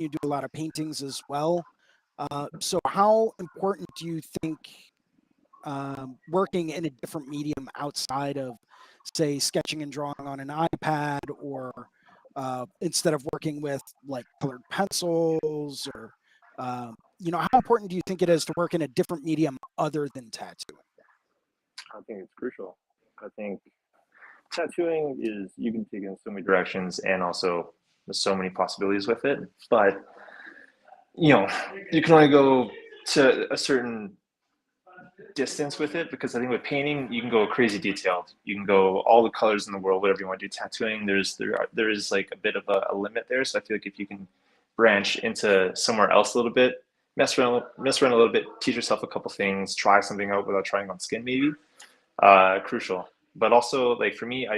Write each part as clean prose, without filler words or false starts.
you do a lot of paintings as well. So how important do you think working in a different medium outside of, say, sketching and drawing on an iPad, or instead of working with like colored pencils, or how important do you think it is to work in a different medium other than tattooing? I think it's crucial. I think tattooing is, you can take it in so many directions, and also there's so many possibilities with it. But you can only go to a certain distance with it, because I think with painting you can go crazy detailed. You can go all the colors in the world, whatever you want to do. Tattooing, there is like a bit of a limit there. So I feel like if you can branch into somewhere else a little bit, mess around a little bit, teach yourself a couple things, try something out without trying on skin, maybe crucial. But also, like for me,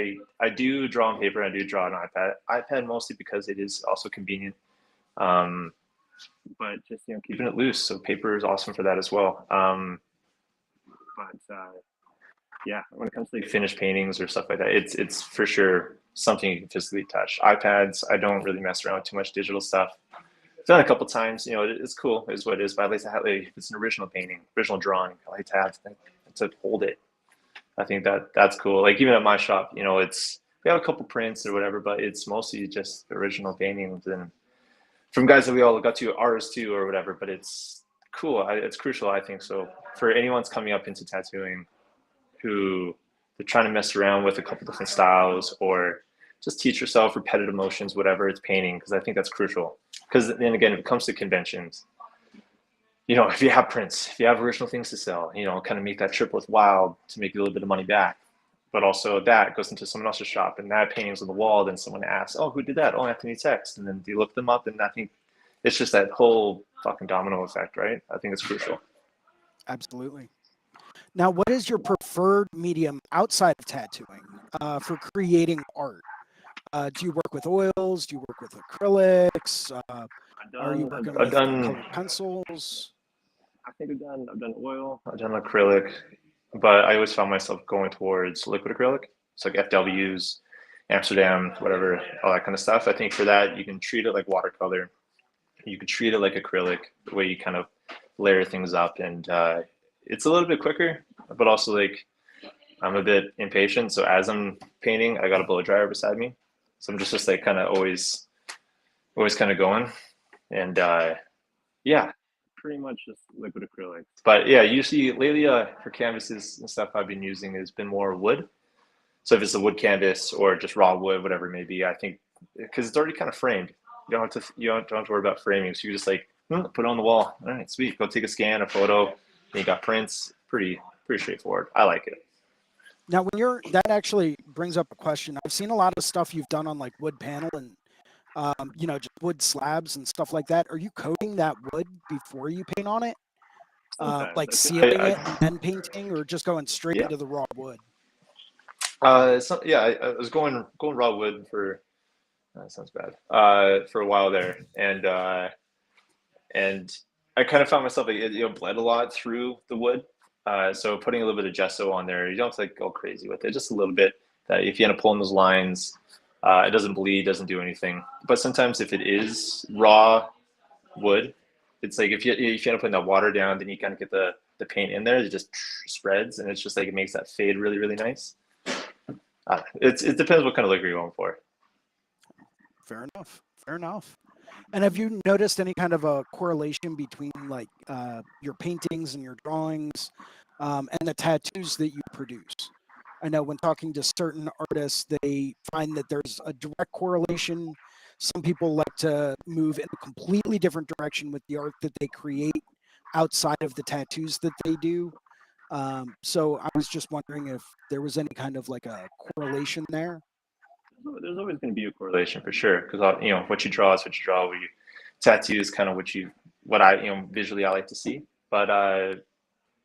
I do draw on paper. I do draw on iPad mostly because it is also convenient. Um, but just keeping it loose. So paper is awesome for that as well. But yeah, when it comes to like finished paintings or stuff like that, it's for sure something you can physically touch. iPads, I don't really mess around with too much digital stuff. I've done it a couple times. It's cool, is what it is. But at least I have, like, if it's an original painting, original drawing, I like to have to hold it. I think that's cool. Like even at my shop, we have a couple prints or whatever, but it's mostly just original paintings and from guys that we all got to, artists too or whatever. But it's cool. It's crucial, I think. So for anyone's coming up into tattooing, who they're trying to mess around with a couple different styles, or just teach yourself repetitive motions, whatever it's painting, because I think that's crucial. Because then again, if it comes to conventions, if you have prints, if you have original things to sell, kind of make that trip worthwhile to make a little bit of money back. But also that goes into someone else's shop and that painting's on the wall. Then someone asks, oh, who did that? Oh, Anthony Tex. And then you look them up, and I think it's just that whole fucking domino effect, right? I think it's crucial. Absolutely. Now, what is your preferred medium outside of tattooing for creating art? Do you work with oils? Do you work with acrylics? Are you working I've with done, colored pencils? I think I've done oil, I've done acrylic, but I always found myself going towards liquid acrylic. So like FWs, Amsterdam, whatever, all that kind of stuff. I think for that, you can treat it like watercolor. You can treat it like acrylic, the way you kind of layer things up. And it's a little bit quicker, but also like I'm a bit impatient. So as I'm painting, I got a blow dryer beside me. So I'm just like kind of always kind of going. And yeah, pretty much just liquid acrylics. But yeah, usually lately for canvases and stuff I've been using has been more wood. So if it's a wood canvas or just raw wood, whatever it may be, I think because it's already kind of framed, you don't have to worry about framing. So you just like put it on the wall. All right, sweet. Go take a scan, a photo. And you got prints. Pretty straightforward. I like it. Now, that actually brings up a question. I've seen a lot of stuff you've done on like wood panel and just wood slabs and stuff like that. Are you coating that wood before you paint on it? Sometimes Like I feel sealing it and then painting, or just going straight yeah. into the raw wood? I was going raw wood for that sounds bad. For a while there, and I kind of found myself like it bled a lot through the wood. So putting a little bit of gesso on there, you don't have to like go crazy with it, just a little bit. That if you end up pulling those lines, it doesn't bleed, doesn't do anything. But sometimes if it is raw wood, it's like if you end up putting that water down, then you kind of get the paint in there. It just spreads, and it's just like it makes that fade really really nice. It depends what kind of liquor you're going for. Fair enough. Fair enough. And have you noticed any kind of a correlation between like your paintings and your drawings and the tattoos that you produce? I know when talking to certain artists, they find that there's a direct correlation. Some people like to move in a completely different direction with the art that they create outside of the tattoos that they do. So I was just wondering if there was any kind of like a correlation there. There's always going to be a correlation for sure, because what you draw is what you draw. What you tattoo is kind of what I visually I like to see. But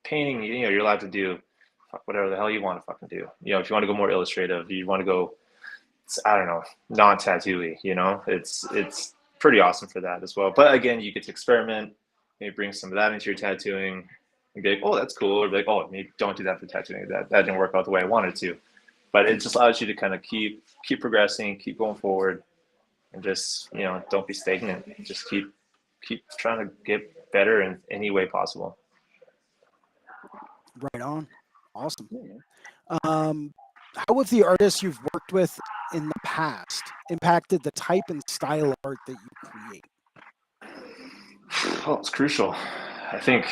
painting, you're allowed to do whatever the hell you want to fucking do. If you want to go more illustrative, you want to go, I don't know, non-tattooy. It's pretty awesome for that as well. But again, you get to experiment, maybe bring some of that into your tattooing, and be like, oh, that's cool, or be like, oh, maybe don't do that for tattooing. That didn't work out the way I wanted to. But it just allows you to kind of keep progressing, keep going forward. and just, don't be stagnant. Just keep trying to get better in any way possible. Right on. Awesome. Um, how have the artists you've worked with in the past impacted the type and style of art that you create? Well, it's crucial. I think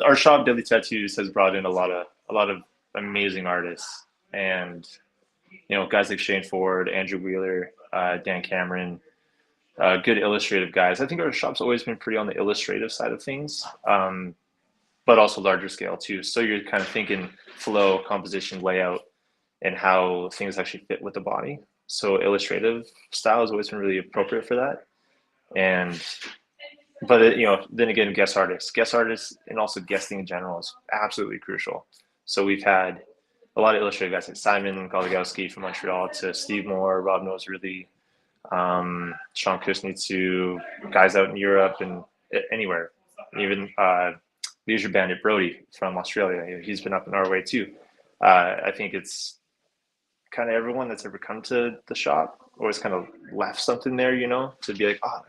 our shop Daily Tattoos has brought in a lot of amazing artists, and guys like Shane Ford, Andrew Wheeler, Dan Cameron, good illustrative guys. I think our shop's always been pretty on the illustrative side of things, but also larger scale too. So you're kind of thinking flow, composition, layout, and how things actually fit with the body. So illustrative style has always been really appropriate for that. And but then again, guest artists, and also guesting in general is absolutely crucial. So we've had a lot of illustrative guys like Simon Goligowski from Montreal to Steve Moore, Rob Noseworthy, Sean Kusnitsu, guys out in Europe and anywhere, even Leisure Bandit Brody from Australia. He's been up in our way too. I think it's kind of everyone that's ever come to the shop always kind of left something there, to be like, oh,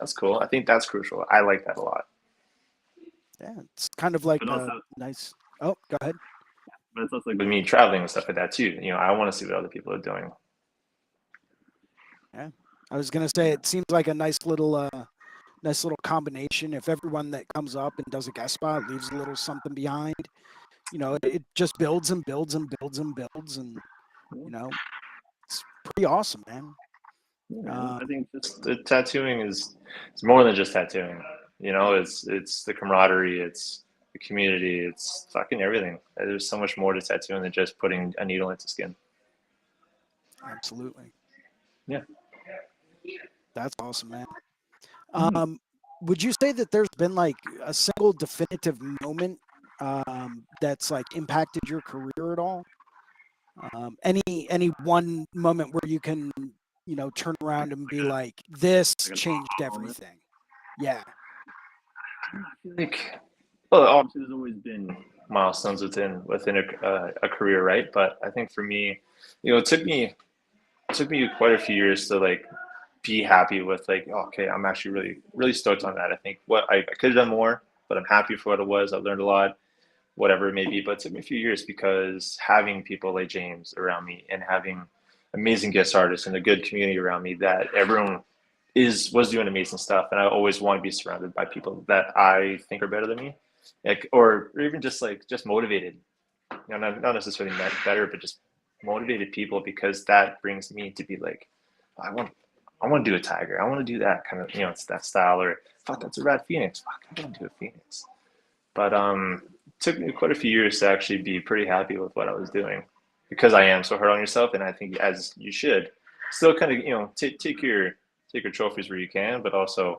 that's cool. I think that's crucial. I like that a lot. Yeah, it's kind of like But a also, nice. Oh, go ahead. but it's also like with me traveling and stuff like that too. I want to see what other people are doing. Yeah, I was gonna say it seems like a nice little combination. If everyone that comes up and does a guest spot leaves a little something behind, it just builds and builds and builds and builds, and you know, it's pretty awesome, man. Yeah, man. Uh, I think just the tattooing is it's more than just tattooing. It's the camaraderie, it's the community, it's fucking everything. There's so much more to tattooing than just putting a needle into skin. Absolutely, Yeah. that's awesome, man. Mhm. Um, would you say that there's been like a single definitive moment that's like impacted your career at all? Any one moment where you can turn around and be like, this Like an changed aha moment. everything. Yeah. I feel like, well, obviously there's always been milestones within a career, right? But I think for me, it took me quite a few years to like be happy with like, oh, okay, I'm actually really really stoked on that. I think what I could have done more, but I'm happy for what it was. I learned a lot, whatever it may be. But it took me a few years because having people like James around me and having amazing guest artists and a good community around me that everyone was doing amazing stuff, and I always want to be surrounded by people that I think are better than me, like or even just motivated. Not necessarily better, but just motivated people because that brings me to be like, I want I want to do a tiger. I want to do that kind of, it's that style, or fuck, that's a rad phoenix. Fuck, I want to do a phoenix. But it took me quite a few years to actually be pretty happy with what I was doing because I am so hard on yourself, and I think as you should, still kind of take your trophies where you can, but also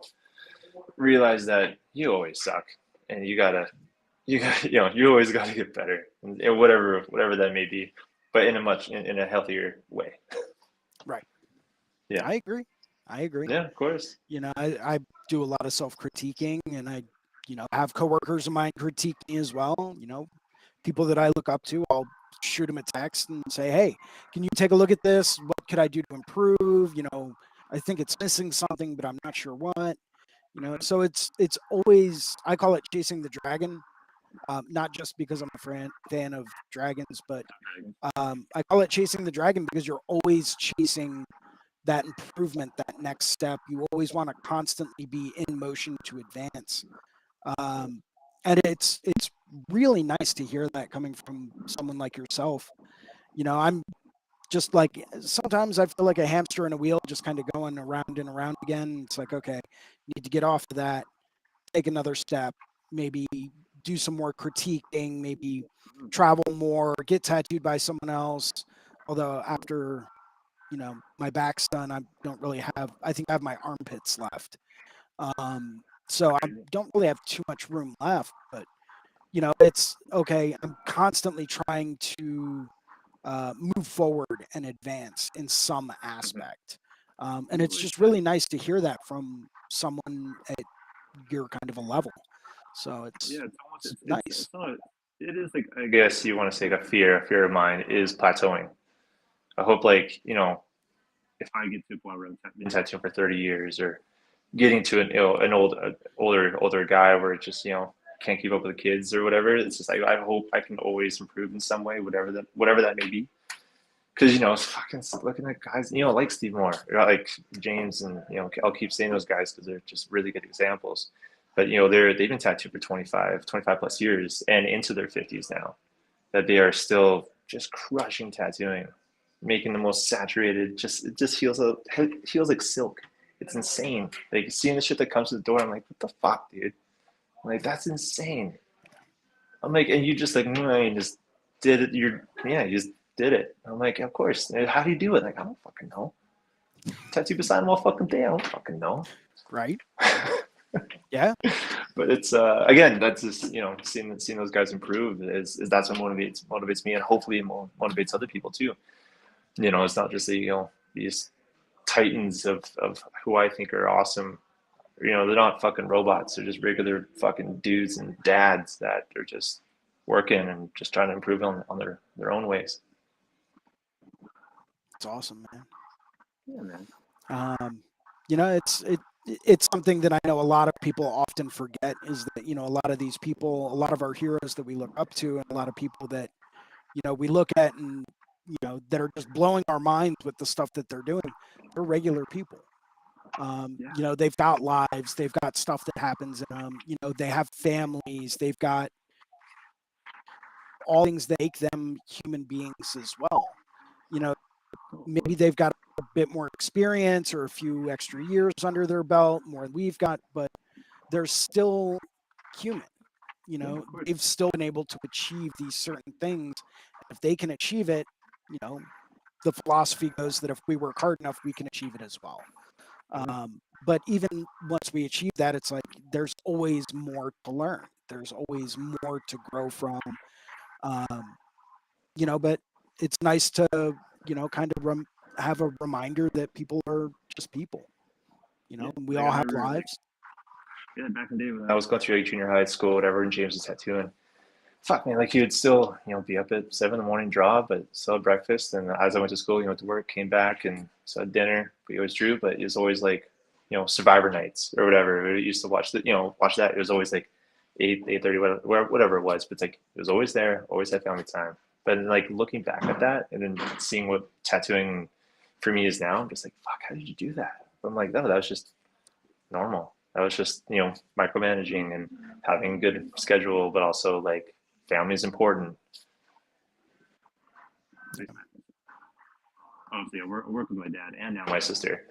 realize that you always suck, and you always gotta get better, and whatever that may be, but in a healthier way. Right. Yeah, I agree. I agree. yeah, of course. I do a lot of self critiquing, and I, have coworkers of mine critique me as well. People that I look up to, I'll shoot them a text and say, hey, can you take a look at this? What could I do to improve? I think it's missing something, but I'm not sure what. So it's always, I call it chasing the dragon. Not just because I'm a fan of dragons, but I call it chasing the dragon because you're always chasing that improvement, that next step. You always want to constantly be in motion to advance. Um, and it's really nice to hear that coming from someone like yourself. I'm just like sometimes I feel like a hamster in a wheel, just kind of going around and around again. It's like, okay, need to get off of that, take another step, maybe do some more critiquing, maybe travel more, get tattooed by someone else. Although after my back's done, I don't really have. I think I have my armpits left, so I don't really have too much room left. But it's okay. I'm constantly trying to move forward and advance in some aspect, and it's just really nice to hear that from someone at your kind of a level. So Yeah, it's it's almost it's it's nice. not it is like, I guess you want to say, like a fear of mine is plateauing. I hope, like, if I get to a point where I've been tattooing for 30 years, or getting to an older guy where it just can't keep up with the kids or whatever. It's just like I hope I can always improve in some way, whatever that may be. Because it's fucking looking at guys like Steve Moore, like James, and I'll keep saying those guys because they're just really good examples. But they've been tattooed for 25 plus years and into their 50s now. That they are still just crushing tattooing, making the most saturated. It just feels like silk. It's insane. Like seeing the shit that comes to the door, I'm like, what the fuck, dude? I'm like, that's insane. I'm like, and you just like, no, you just did it. You just did it. I'm like, of course. How do you do it? Like, I don't fucking know. Tattoo beside him all fucking day. I don't fucking know. Right. Yeah. But it's again, that's just seeing those guys improve is that's what motivates me, and hopefully it motivates other people too. It's not just these titans of who I think are awesome. They're not fucking robots. They're just regular fucking dudes and dads that are just working and just trying to improve on their own ways. It's awesome, man. Yeah, man. It's something that I know a lot of people often forget is that, a lot of these people, a lot of our heroes that we look up to, and a lot of people that, we look at and, that are just blowing our minds with the stuff that they're doing, they're regular people. They've got lives, they've got stuff that happens in them, they have families, they've got all things that make them human beings as well. Maybe they've got a bit more experience or a few extra years under their belt, more than we've got, but they're still human. They've still been able to achieve these certain things. If they can achieve it, the philosophy goes that if we work hard enough, we can achieve it as well. But even once we achieve that, it's like there's always more to learn. There's always more to grow from. But it's nice to, kind of have a reminder that people are just people, and we all have lives. Back in the day when I was going through junior high school, whatever, and James was tattooing. Fuck man, like he would still, be up at 7 in the morning, draw, but still had breakfast. And as I went to school, went to work, came back, and still had dinner. We always drew, but it was always like, Survivor nights or whatever. We used to watch watch that. It was always like 8:30, whatever it was. But it's like it was always there, always had family time. But like looking back at that and then seeing what tattooing for me is now, I'm just like, fuck, how did you do that? But I'm like, no, that was just normal. That was just, micromanaging and having a good schedule, but also like family is important. Obviously, I work with my dad and now my sister.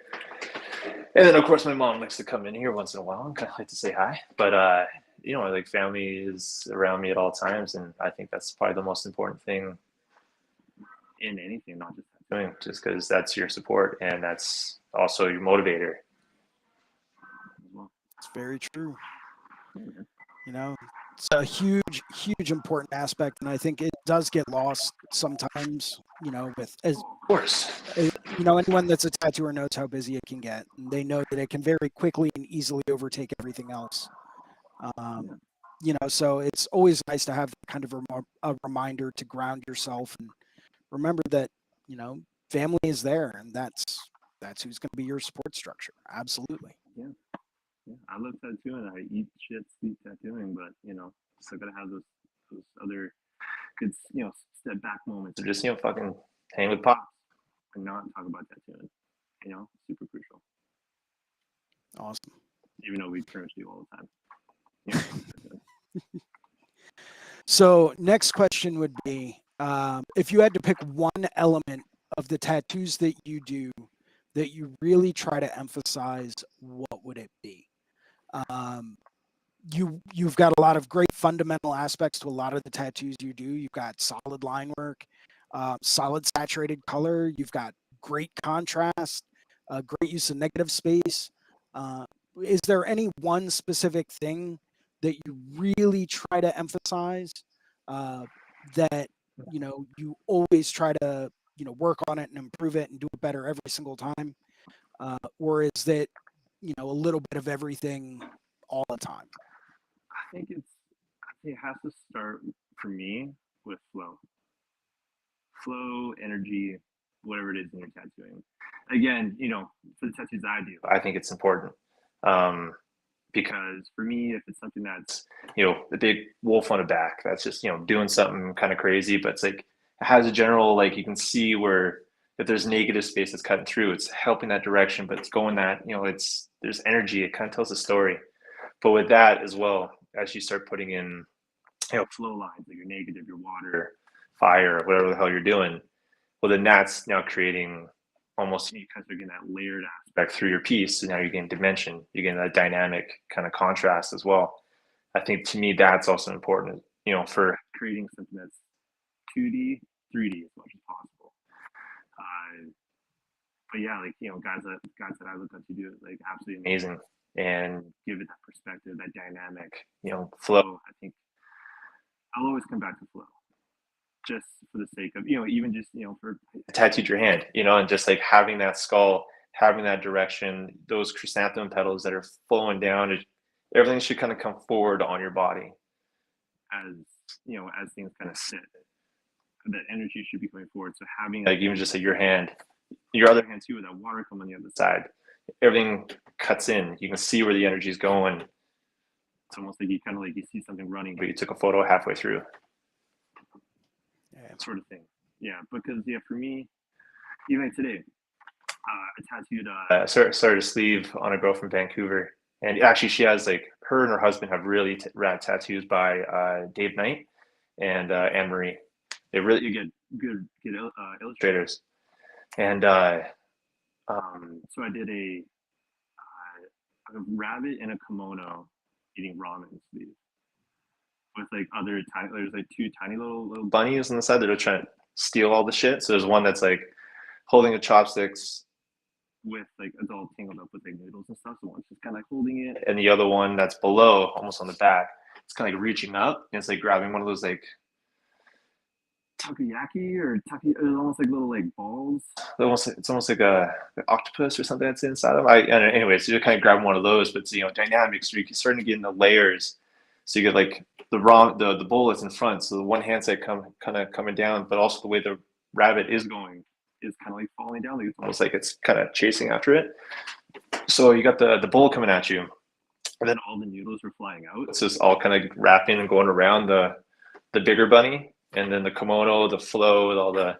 And then, of course, my mom likes to come in here once in a while and kind of like to say hi. But, like family is around me at all times. And I think that's probably the most important thing in anything, not just tattooing, just because that's your support and that's also your motivator. It's very true. It's a huge, huge important aspect, and I think it does get lost sometimes. Of course, anyone that's a tattooer knows how busy it can get, and they know that it can very quickly and easily overtake everything else. So it's always nice to have kind of a reminder to ground yourself and remember that family is there, and that's who's going to be your support structure. Absolutely. Yeah. I love tattooing. I eat shit, sleep tattooing, but still gotta have those other good step back moments. Or just fucking hang with pops and not talk about tattooing. Super crucial. Awesome. Even though we pretty much do all the time. So next question would be, if you had to pick one element of the tattoos that you do that you really try to emphasize, what would it be? You've got a lot of great fundamental aspects to a lot of the tattoos you do. You've got solid line work, solid saturated color. You've got great contrast, great use of negative space. Is there any one specific thing that you really try to emphasize, that you always try to work on it and improve it and do it better every single time, or is that a little bit of everything all the time? I think it has to start for me with flow, energy, whatever it is in your tattooing. Again, for the tattoos I do, I think it's important. Because for me, if it's something that's, the big wolf on the back, that's just, doing something kind of crazy, but it's like, it has a general, like, you can see where if there's negative space that's cutting through, it's helping that direction, but it's going that, there's energy, it kind of tells a story. But with that as well, as you start putting in, flow lines, like your negative, your water, fire, whatever the hell you're doing, well, then that's now creating almost, you kind of getting that layered aspect through your piece. So now you're getting dimension, you're getting that dynamic kind of contrast as well. I think to me, that's also important, for creating something that's 2D, 3D as much as possible. But yeah, like, guys that I look up to do it, like, absolutely amazing and give it that perspective, that dynamic, flow. I think I'll always come back to flow, just for the sake of, even just, for tattooed your hand, and just like having that skull, having that direction, those chrysanthemum petals that are flowing down, everything should kind of come forward on your body as, as things kind of sit. That energy should be coming forward. So having, like, even just like your hand, your other hand too, with that water coming on the other side, everything cuts in. You can see where the energy is going. It's almost like you kind of like, you see something running, but you took a photo halfway through. Sort of thing. Yeah, because for me, even today, I tattooed started a sleeve on a girl from Vancouver, and actually she has, like, her and her husband have really rad tattoos by Dave Knight and Anne Marie. They really get good illustrators, and so I did a rabbit in a kimono eating ramen sleeve. With like there's like two tiny little bunnies on the side that are trying to steal all the shit. So there's one that's like holding the chopsticks with, like, it's all tangled up with like noodles and stuff. So one's just kind of like holding it, and the other one that's below, almost on the back, it's kind of like reaching up and it's like grabbing one of those like takoyaki or it's almost like little like balls. It's almost like an octopus or something that's inside of. Anyways, you're kind of grabbing one of those, but it's, dynamics. So you're starting to get into layers. So you get like the bowl that's in front, so the one handset kind of coming down, but also the way the rabbit is going is kind of like falling down. Like, it's almost like it's kind of chasing after it. So you got the bowl coming at you, and then all the noodles are flying out. It's just all kind of wrapping and going around the bigger bunny, and then the kimono, the flow with all the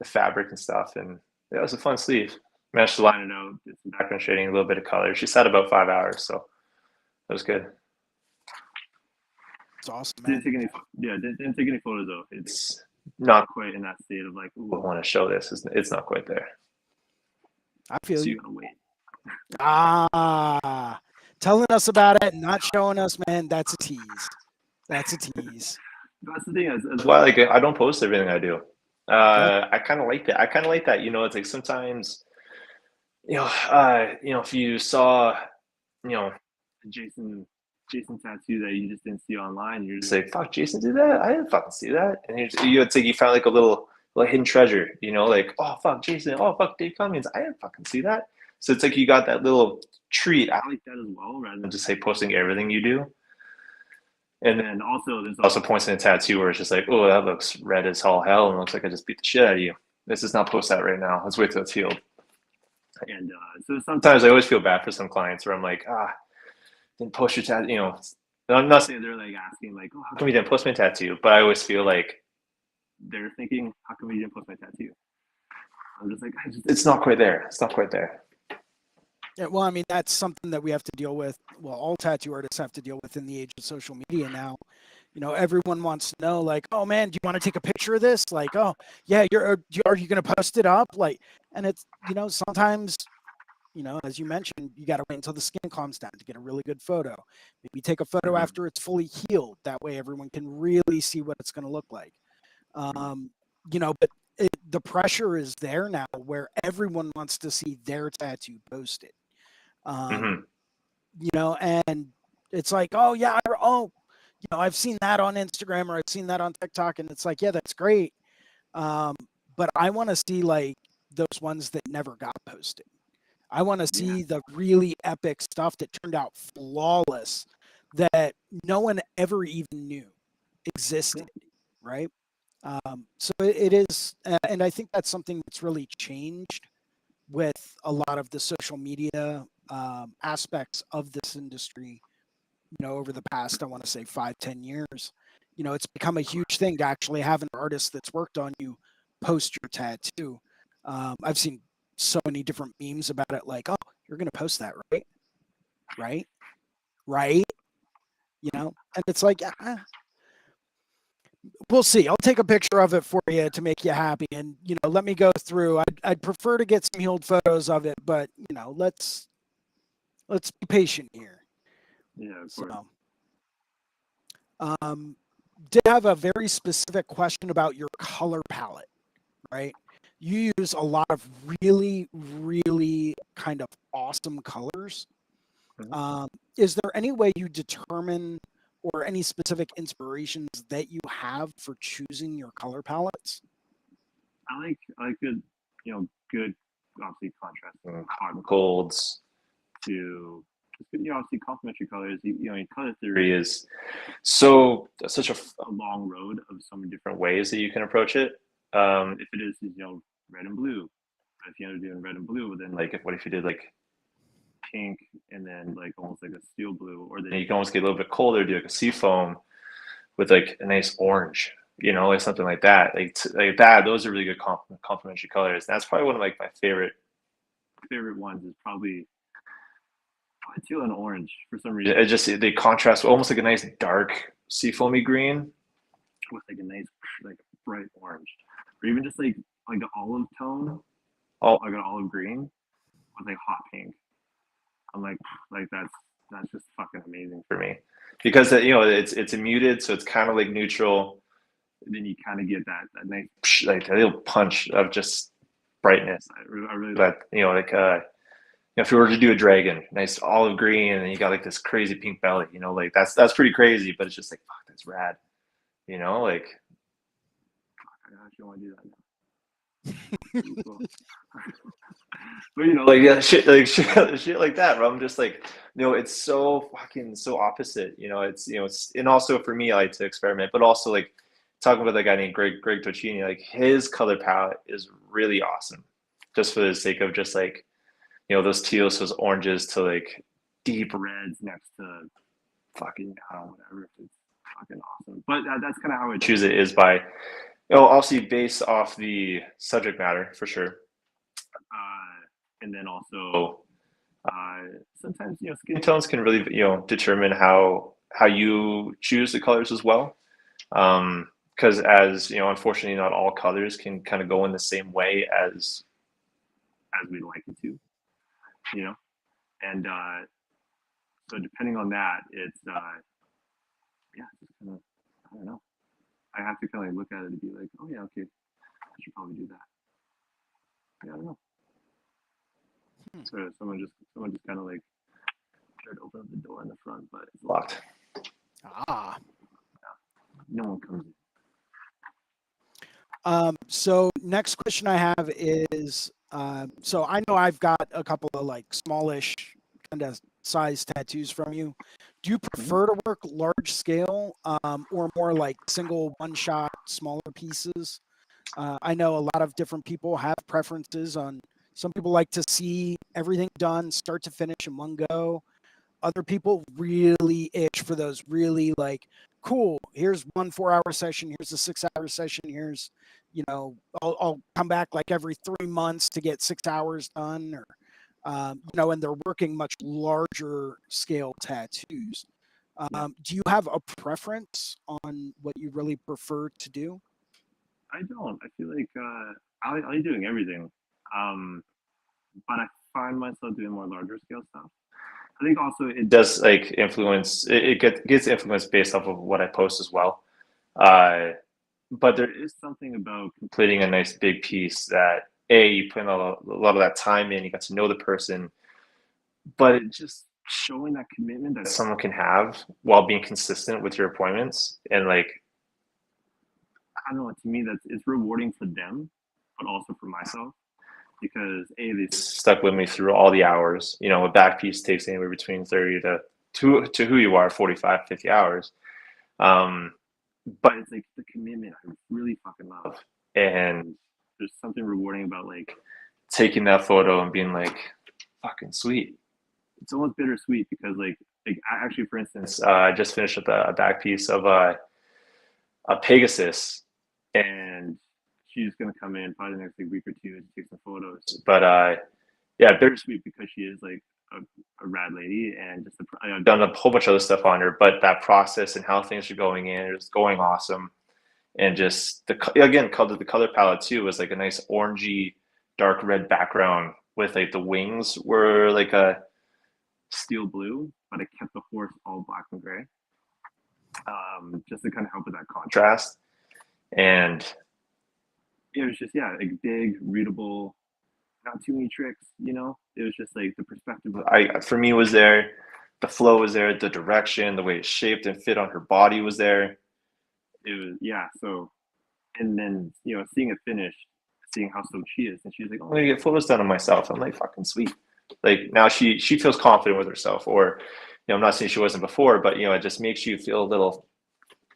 fabric and stuff. And yeah, it was a fun sleeve. Managed to line it out, did some background shading, a little bit of color. She sat about 5 hours, so it was good. It's awesome, man. Didn't take any photos though. It's not quite in that state of like, ooh, I want to show this. It's not quite there. I feel so you. You gotta wait. Telling us about it, not showing us, man. That's a tease. That's a tease. That's the thing. As well, like, I don't post everything I do. I kind of like that. It's like sometimes, if you saw, Jason tattoo that you just didn't see online, you're just like, fuck, Jason did that? I didn't fucking see that. And it's like you found like a little hidden treasure, like, oh fuck, Jason, oh fuck, Dave Cummings, I didn't fucking see that. So it's like you got that little treat. I like that as well, rather than just say posting everything you do. And then also there's also points in a tattoo where it's just like, oh, that looks red as all hell and looks like I just beat the shit out of you. Let's just not post that right now. Let's wait till it's healed. And so sometimes I always feel bad for some clients where I'm like, didn't post your tattoo, I'm not saying they're like asking like, oh, how come you didn't post my tattoo? But I always feel like they're thinking, how come you didn't post my tattoo? I'm just like, it's not quite there. It's not quite there. Yeah, well, I mean, that's something that we have to deal with. Well, all tattoo artists have to deal with in the age of social media now. Everyone wants to know, like, oh man, do you want to take a picture of this? Like, oh yeah, are you going to post it up? Like, and it's, sometimes, as you mentioned, you got to wait until the skin calms down to get a really good photo. Maybe take a photo after it's fully healed. That way everyone can really see what it's going to look like. But the pressure is there now where everyone wants to see their tattoo posted. And it's like, oh yeah, I've seen that on Instagram or I've seen that on TikTok, and it's like, yeah, that's great. But I want to see like those ones that never got posted. I want to see the really epic stuff that turned out flawless, that no one ever even knew existed, right? So it is, and I think that's something that's really changed with a lot of the social media aspects of this industry. Over the past, I want to say 5, 10 years, it's become a huge thing to actually have an artist that's worked on you post your tattoo. I've seen so many different memes about it, like, "Oh, you're going to post that, right? Right? Right?" And it's like, we'll see. I'll take a picture of it for you to make you happy, and let me go through. I'd prefer to get some healed photos of it, but let's be patient here. Yeah, of course. So, um, did have a very specific question about your color palette, right? You use a lot of really, really kind of awesome colors. Mhm. Is there any way you determine or any specific inspirations that you have for choosing your color palettes? I like good, good, obviously contrasting hot and Golds. to just good, obviously complementary colors. Color Theory theory is such a long road of so many different different ways that you can approach it. if it is red and blue, but if you're doing red and blue, then like Like, what if you did like, pink and then like almost like a steel blue, or then you can almost get a little bit colder, do like a sea foam with like a nice orange, like something like that. Like that. Those are really good complementary colors. That's probably one of like my favorite ones is probably teal and orange for some reason. It just they contrast almost like a nice dark seafoamy green. With like a nice like bright orange, or even just like an olive tone, Oh, like an olive green with like hot pink. I'm like that's just fucking amazing for me, because it's a muted, so it's kind of like neutral. And then you kind of get that nice Like a little punch of just brightness. I really That like if you were to do a dragon, nice olive green, and then you got like this crazy pink belly, like that's pretty crazy, but it's just like fuck, that's rad, like I actually want to do that now. Cool. But like yeah, shit like that. Where I'm just like, it's so fucking so opposite. It's and also for me, I like to experiment, but also like talking about that guy named Greg Tocchini, like his color palette is really awesome, just for the sake of just like those teals, those oranges to like deep reds next to fucking whatever. It's fucking awesome. But that's kind of how I choose it is by obviously based off the subject matter for sure. And then also sometimes Skin tones can really determine how you choose the colors as well. Because as unfortunately, not all colors can kind of go in the same way as we'd like it to, and so depending on that, it's yeah, just kind of I don't know. I have to kind of like look at it and be like, oh yeah, okay, I should probably do that. Yeah, I don't know. So someone just kind of like tried to open up the door in the front, but it's locked. Ah. No one comes in. So next question I have is, so I know I've got a couple of like smallish kind of size tattoos from you. Do you prefer to work large scale, or more like single one shot, smaller pieces? I know a lot of different people have preferences on. Some people like to see everything done start to finish in one go. Other people really itch for those really like, cool, here's 1 4 hour session, here's a 6 hour session, here's, I'll come back like every 3 months to get 6 hours done, or, and they're working much larger scale tattoos. Do you have a preference on what you really prefer to do? I don't. I feel like I like doing everything, but I find myself doing more larger scale stuff. I think also It does like influence. It gets influenced based off of what I post as well. But there is something about completing a nice big piece that you put in a lot of that time in. You got to know the person, but it just showing that commitment that someone can have while being consistent with your appointments, and like I don't know. To me, it's rewarding for them, but also for myself, because they stuck with me through all the hours. A back piece takes anywhere between 30 to who you are, 45, 50 hours. but it's like the commitment I really fucking love. And there's something rewarding about like taking that photo and being like, fucking sweet. It's almost bittersweet because like I actually, for instance, I just finished up a back piece of a Pegasus, and she's gonna come in probably the next week or two and take some photos. But yeah, bittersweet because she is like a rad lady, and just I've done a whole bunch of other stuff on her. But that process and how things are going in is going awesome, and just the color palette too was like a nice orangey, dark red background with like the wings were like a steel blue, but I kept the horse all black and gray, just to kind of help with that contrast. And it was just like big, readable, not too many tricks, you know. It was just like the perspective. For me was there, the flow was there, the direction, the way it shaped and fit on her body was there. It was so, and then seeing it finished, seeing how stoked she is, and she's like, "Oh, I'm gonna get photos done of myself." I'm like, "Fucking sweet." Like now she feels confident with herself, or I'm not saying she wasn't before, but it just makes you feel a little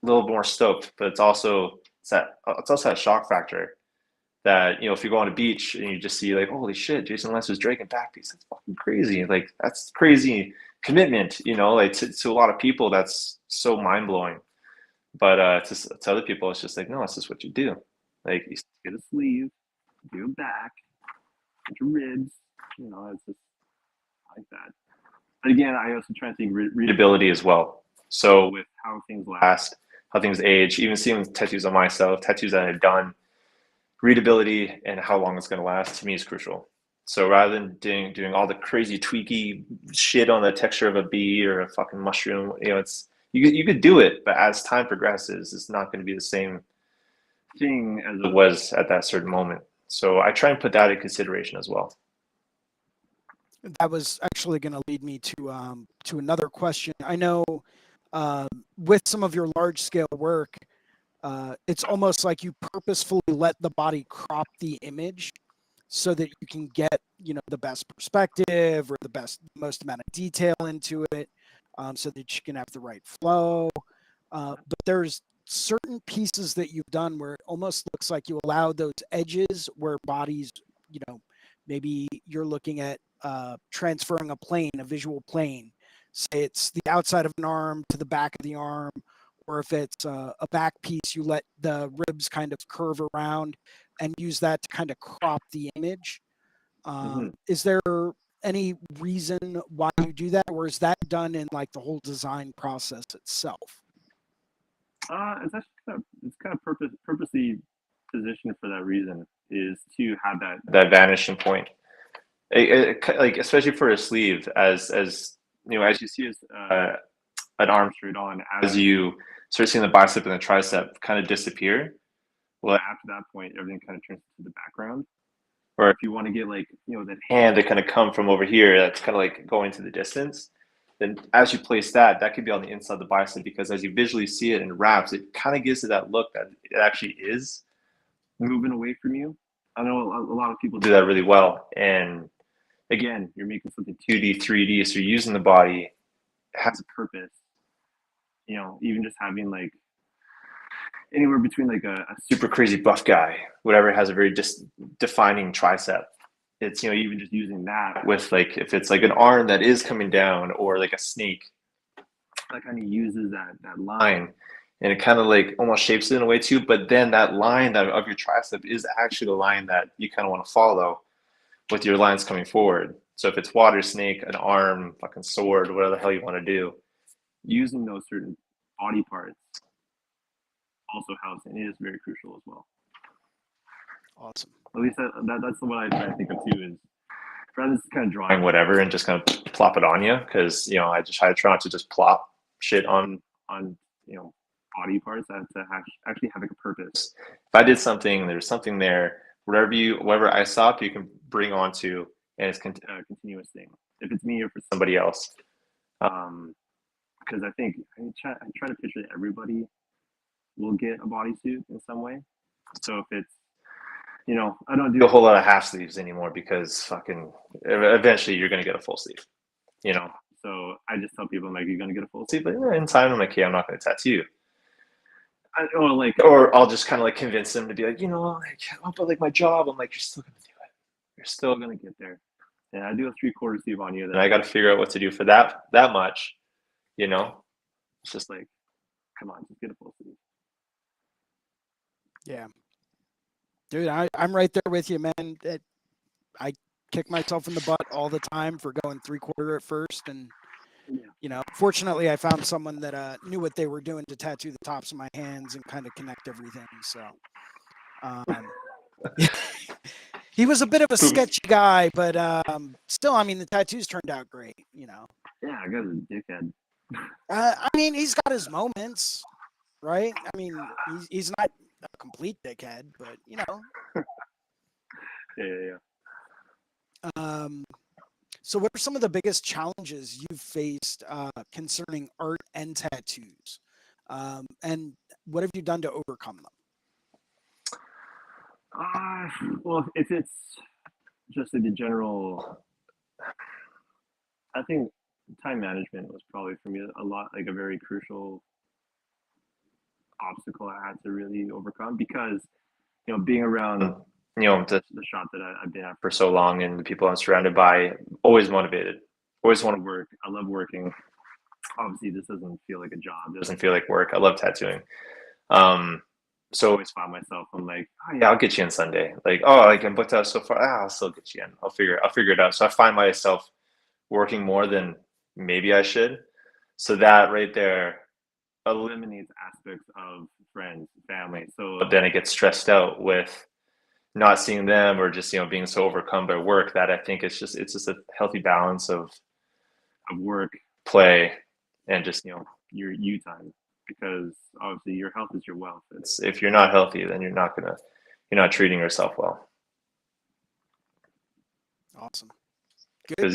more stoked. But it's also that shock factor that if you go on a beach and you just see like, holy shit, Jason Leeser's Drake and back piece, that's fucking crazy. Like that's crazy commitment, like to a lot of people that's so mind blowing. But to other people, it's just like, no, it's just what you do. Like you get a sleeve, do a back, get your ribs. It's just like that. But again, I also try to think readability as well. So with how things last, how things age, even seeing tattoos on myself, tattoos that I've done, readability and how long it's going to last to me is crucial. So rather than doing all the crazy tweaky shit on the texture of a bee or a fucking mushroom, it's you could do it, but as time progresses, it's not going to be the same thing as it was at that certain moment. So I try and put that in consideration as well. That was actually going to lead me to another question. I know with some of your large scale work, it's almost like you purposefully let the body crop the image so that you can get the best perspective or the most amount of detail into it, so that you can have the right flow. But there's certain pieces that you've done where it almost looks like you allow those edges where bodies, maybe you're looking at transferring a visual plane. Say it's the outside of an arm to the back of the arm, or if it's a back piece, you let the ribs kind of curve around and use that to kind of crop the image. Is there any reason why you do that, or is that done in like the whole design process itself? It's actually kind of purposely positioned for that reason, is to have that vanishing point. Like especially for a sleeve, as you see an arm straight on, as you start seeing the bicep and the tricep kind of disappear, well, after that point, everything kind of turns to the background. Or if you want to get like that hand that kind of come from over here, that's kind of like going to the distance, then as you place that could be on the inside of the bicep, because as you visually see it in wraps, it kind of gives it that look that it actually is moving away from you. I know a lot of people do that really well, and again, you're making something 2D, 3D, so you're using the body. It has a purpose. Even just having like anywhere between like a super crazy buff guy, whatever, has a very defining tricep. It's even just using that with like, if it's like an arm that is coming down, or like a snake that kind of uses that line, and it kind of like almost shapes it in a way too. But then that line of your tricep is actually the line that you kind of want to follow with your lines coming forward. So if it's water snake, an arm, fucking sword, whatever the hell you want to do, using those certain body parts also helps, and it is very crucial as well. Awesome. At least that's what I try to think of too, is rather than kind of drawing whatever and just kind of plop it on you, because I try not to just plop shit on body parts that to actually have like a purpose. If I did something, there's something there, whatever I saw, you can bring onto, and it's a continuous thing. If it's me or for somebody else, because I think I try to picture that everybody will get a bodysuit in some way. So if it's I don't do a whole lot of half sleeves anymore, because fucking eventually you're gonna get a full sleeve. So I just tell people, I'm like, you're gonna get a full sleeve, but in time I'm like, okay, I'm not gonna tattoo. or I'll just kind of like convince them to be like, like, oh, but like my job, I'm like, you're still gonna do it. You're still gonna get there. And I do a 3/4 sleeve on you, then I got to figure out what to do for that much. It's just like, come on, just get a full sleeve. Yeah. Dude, I'm right there with you, man. I kick myself in the butt all the time for going 3/4 at first. And, fortunately I found someone that knew what they were doing to tattoo the tops of my hands and kind of connect everything. So, he was a bit of a sketchy guy, but still, I mean, the tattoos turned out great, Yeah, I got a dickhead. I mean, he's got his moments, right? I mean, he's not a complete dickhead, but Yeah. So what are some of the biggest challenges you've faced concerning art and tattoos? And what have you done to overcome them? Well, if it's just like the general, I think time management was probably for me a very crucial obstacle I had to really overcome, because being around the shop that I've been at for so long and the people I'm surrounded by, always motivated, always want to work. I love working. Obviously, this doesn't feel like a job. It doesn't feel like work. I love tattooing. So I always found myself, I'm like, oh yeah, I'll get you in Sunday. Like, oh, like I'm booked out so far. I'll still get you in. I'll figure it out. So I find myself working more than maybe I should. So that right there eliminates aspects of friends, family. So then I get stressed out with not seeing them, or just being so overcome by work, that I think it's just a healthy balance of work, play, and just your you time, because obviously your health is your wealth. If you're not healthy, then you're not treating yourself well. Awesome. Because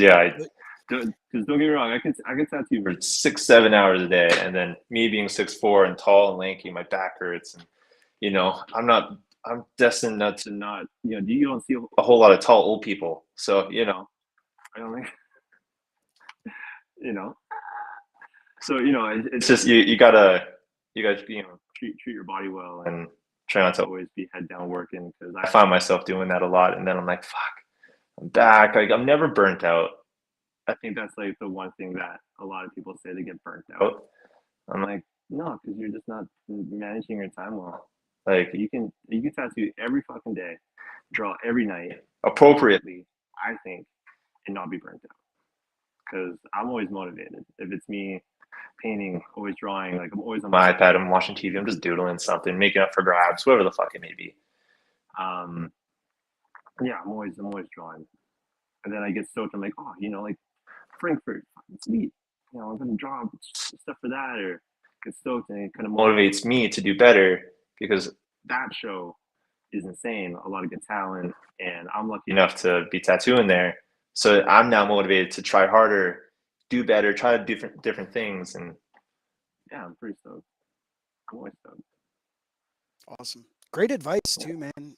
don't get me wrong, I can tattoo for 6-7 hours a day, and then me being 6'4" and tall and lanky, my back hurts, and I'm destined not to you don't see a whole lot of tall old people, so I don't think so it's just you gotta treat your body well, and try not to always be head down working, because I find myself doing that a lot, and then I'm like, fuck, I'm back. Like, I'm never burnt out. I think that's like the one thing that a lot of people say, they get burnt out. I'm like, no, because you're just not managing your time well. Like, you can tattoo every fucking day, draw every night appropriately, I think, and not be burnt out. Because I'm always motivated. If it's me painting, always drawing, like I'm always on my iPad, I'm watching TV, I'm just doodling something, making up for grabs, whatever the fuck it may be. Yeah, I'm always drawing. And then I get stoked. I'm like, oh, like Frankfurt, sweet. I'm gonna draw stuff for that, or get stoked, and it kind of motivates me to do better, because that show is insane. A lot of good talent, and I'm lucky enough to be tattooing there. So I'm now motivated to try harder, do better, try different things, and yeah, I'm pretty stoked. I'm always stoked. Awesome. Great advice too, man.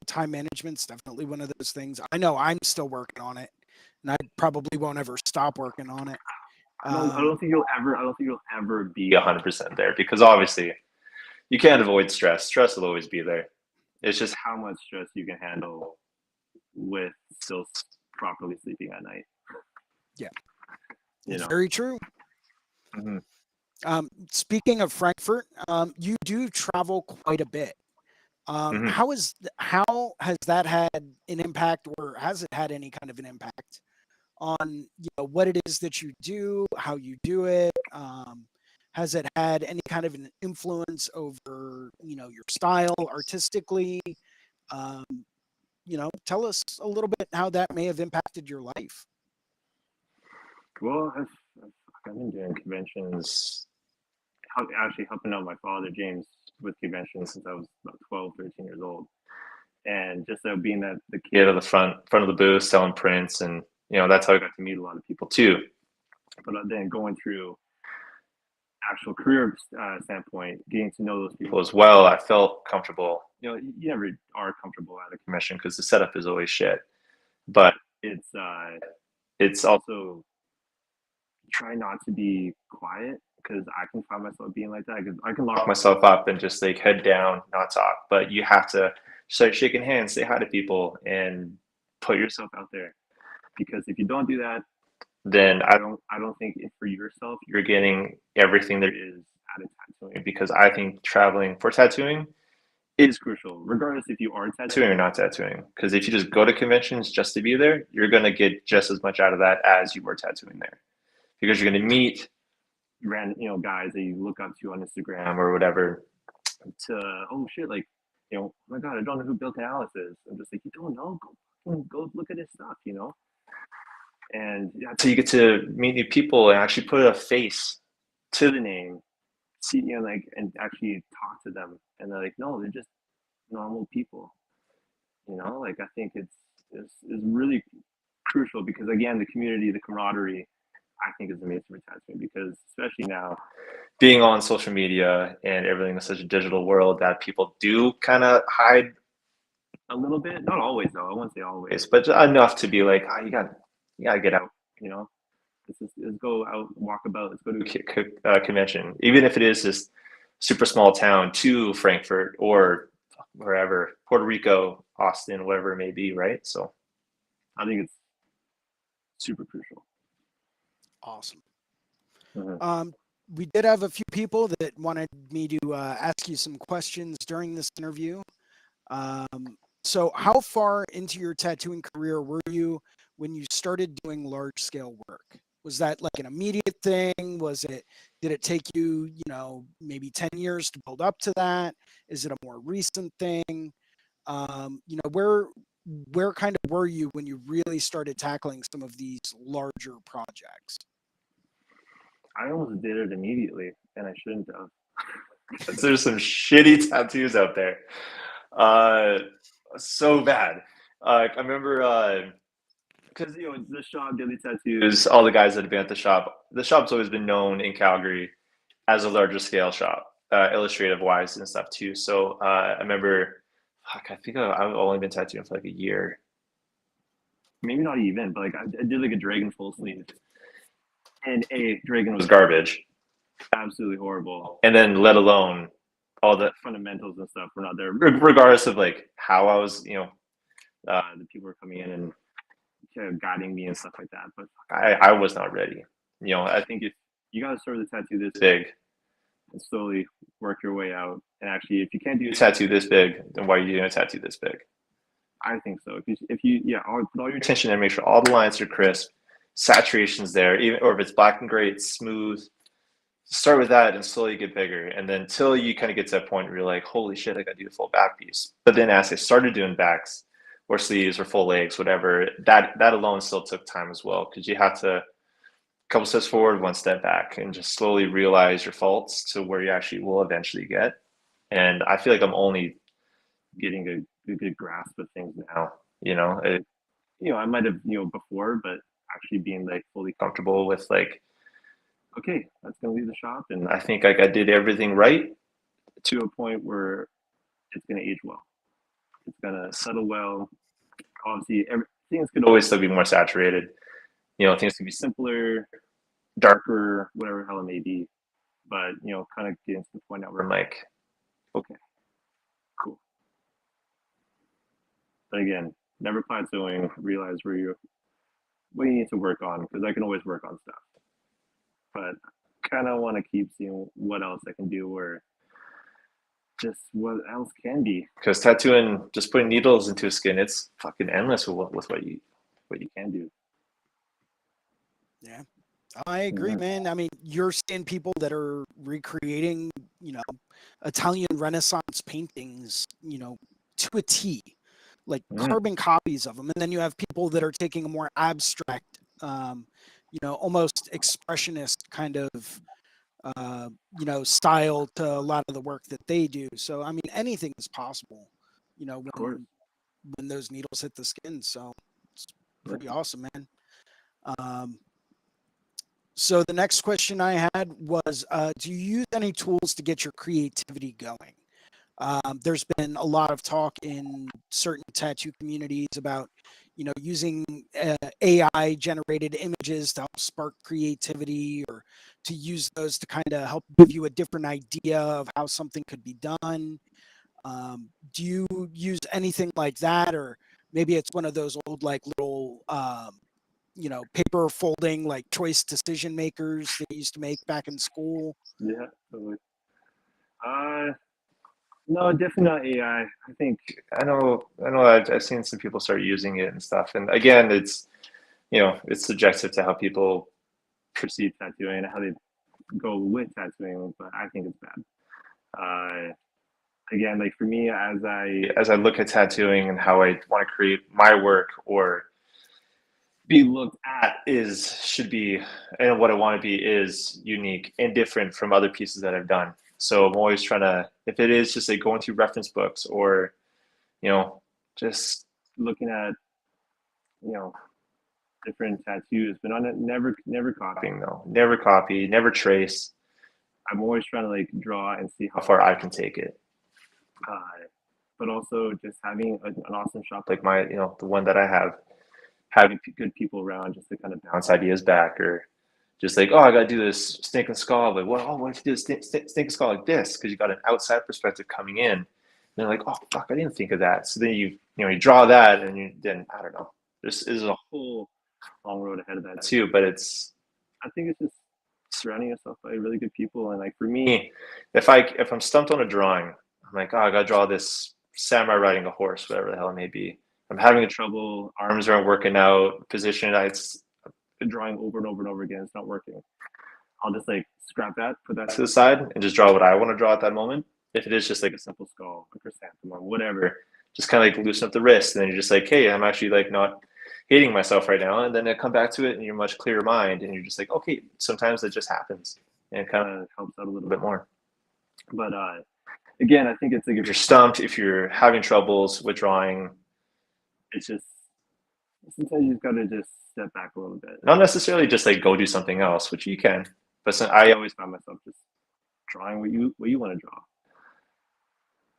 Time management's definitely one of those things. I know I'm still working on it, and I probably won't ever stop working on it. I don't think you'll ever be 100% there, because obviously you can't avoid stress. Stress will always be there. It's just how much stress you can handle with still properly sleeping at night. Yeah, it's very true. Mm-hmm. Speaking of Frankfurt, you do travel quite a bit. Mm-hmm. How has that had an impact, or has it had any kind of an impact on what it is that you do, how you do it? Has it had any kind of an influence over your style artistically? Tell us a little bit how that may have impacted your life. Well, I've been doing conventions, actually helping out my father James with conventions since I was about 12, 13 years old. And just being the kid at the front of the booth selling prints, and that's how I got to meet a lot of people too. But then going through actual career standpoint, getting to know those people as well, I felt comfortable. You never are comfortable at a convention because the setup is always shit. But it's also try not to be quiet, because I can find myself being like that. I can lock myself up and just like head down, not talk. But you have to start shaking hands, say hi to people, and put yourself out there. Because if you don't do that, then I don't think for yourself you're getting everything there is out of tattooing. Because I think traveling for tattooing is crucial, regardless if you are tattooing or not tattooing. Because if you just go to conventions just to be there, you're gonna get just as much out of that as you were tattooing there. Because you're gonna meet random, guys that you look up to on Instagram or whatever. To oh shit, like, oh my god, I don't know who Bill Canales is. I'm just like, you don't know? Go look at his stuff. And so you get to meet new people and actually put a face to the name, see, like, and actually talk to them. And they're like, no, they're just normal people. Like, I think it's really crucial because, again, the community, the camaraderie, I think is amazing for tattooing because, especially now, being on social media and everything in such a digital world, that people do kind of hide a little bit. Not always, though. I won't say always, but enough to be like, oh, you gotta get out. Let's go out, walk about. Let's go to a convention, even if it is this super small town to Frankfurt or wherever, Puerto Rico, Austin, whatever it may be, right? So I think it's super crucial. Awesome. We did have a few people that wanted me to ask you some questions during this interview. So how far into your tattooing career were you when you started doing large scale work? Was that like an immediate thing? Did it take you, maybe 10 years to build up to that? Is it a more recent thing? Where kind of were you when you really started tackling some of these larger projects? I almost did it immediately, and I shouldn't have. There's some shitty tattoos out there. So bad. I remember because the shop, Daily Tattoos, all the guys that have been at the shop's always been known in Calgary as a larger scale shop, illustrative wise and stuff too. So I remember, I think I've only been tattooing for like a year, maybe not even, but like I did like a dragon full sleeve, and dragon was garbage, absolutely horrible, and then let alone all the fundamentals and stuff were not there, regardless of like how I was, the people were coming in and kind of guiding me and stuff like that. But I was not ready. I think if you got to start with a tattoo this big and slowly work your way out. And actually, if you can't do a tattoo this big, then why are you doing a tattoo this big? I think so. If you put all your attention and make sure all the lines are crisp, saturation's there, even or if it's black and gray, it's smooth. Start with that and slowly get bigger, and then until you kind of get to that point where you're like, holy shit, I got to do a full back piece. But then as I started doing backs or sleeves or full legs, whatever, that alone still took time as well, because you have to couple steps forward, one step back, and just slowly realize your faults to where you actually will eventually get. And I feel like I'm only getting a good grasp of things now. I might have before, but actually being like fully comfortable with like, okay, that's gonna leave the shop, and I think like I did everything right to a point where it's gonna age well. It's gonna settle well. Obviously, things could always still be more saturated. Things can be simpler, darker, whatever the hell it may be. But kind of getting to the point now where I'm like, okay, cool. But again, never plateauing. Realize what you need to work on, because I can always work on stuff. But kind of want to keep seeing what else I can do, or just what else can be. Because tattooing, just putting needles into skin, it's fucking endless with what you can do. Yeah, I agree, man. I mean, you're seeing people that are recreating, Italian Renaissance paintings, to a T, like carbon copies of them. And then you have people that are taking a more abstract, almost expressionist kind of, style to a lot of the work that they do. So, I mean, anything is possible, when those needles hit the skin. So it's pretty awesome, man. So the next question I had was, do you use any tools to get your creativity going? There's been a lot of talk in certain tattoo communities about, using AI generated images to help spark creativity, or to use those to kind of help give you a different idea of how something could be done? Do you use anything like that, or maybe it's one of those old like little paper folding like choice decision makers they used to make back in school? Yeah, totally. No, definitely not AI. I think I've seen some people start using it and stuff. And again, it's subjective to how people perceive tattooing and how they go with tattooing, but I think it's bad. Again, like for me, as I look at tattooing and how I want to create my work or be looked at should be, and what I want to be is unique and different from other pieces that I've done. So I'm always trying to, if it is just like going through reference books or, just looking at, different tattoos, but on it, never copying though. Never copy, never trace. I'm always trying to like draw and see How far I can take it. But also just having an awesome shop Like the one that I have, having good people around just to kind of bounce ideas back, or just like, oh, I got to do this snake and skull. Like, well, what if you do this snake and skull like this? Because you got an outside perspective coming in. And they're like, oh, fuck, I didn't think of that. So then you draw that, and then I don't know. This is a whole long road ahead of that too, but I think it's just surrounding yourself by really good people. And like for me, me, if I'm stumped on a drawing, I'm like, oh, I gotta draw this samurai riding a horse, whatever the hell it may be. I'm having trouble, arms aren't working out, position, it's drawing over and over and over again, it's not working. I'll just like scrap that, put that to the side, and just draw what I want to draw at that moment. If it is just like a simple skull, a chrysanthemum, whatever, just kind of like loosen up the wrist, and then you're just like, hey, I'm actually like not hating myself right now, and then I come back to it, and you're much clearer mind, and you're just like, okay, sometimes it just happens, and it kind of helps out a little bit more. But again, I think it's like if you're stumped, if you're having troubles with drawing, it's just sometimes you've got to just step back a little bit. Not necessarily just like go do something else, which you can, but I always find myself just drawing what you want to draw,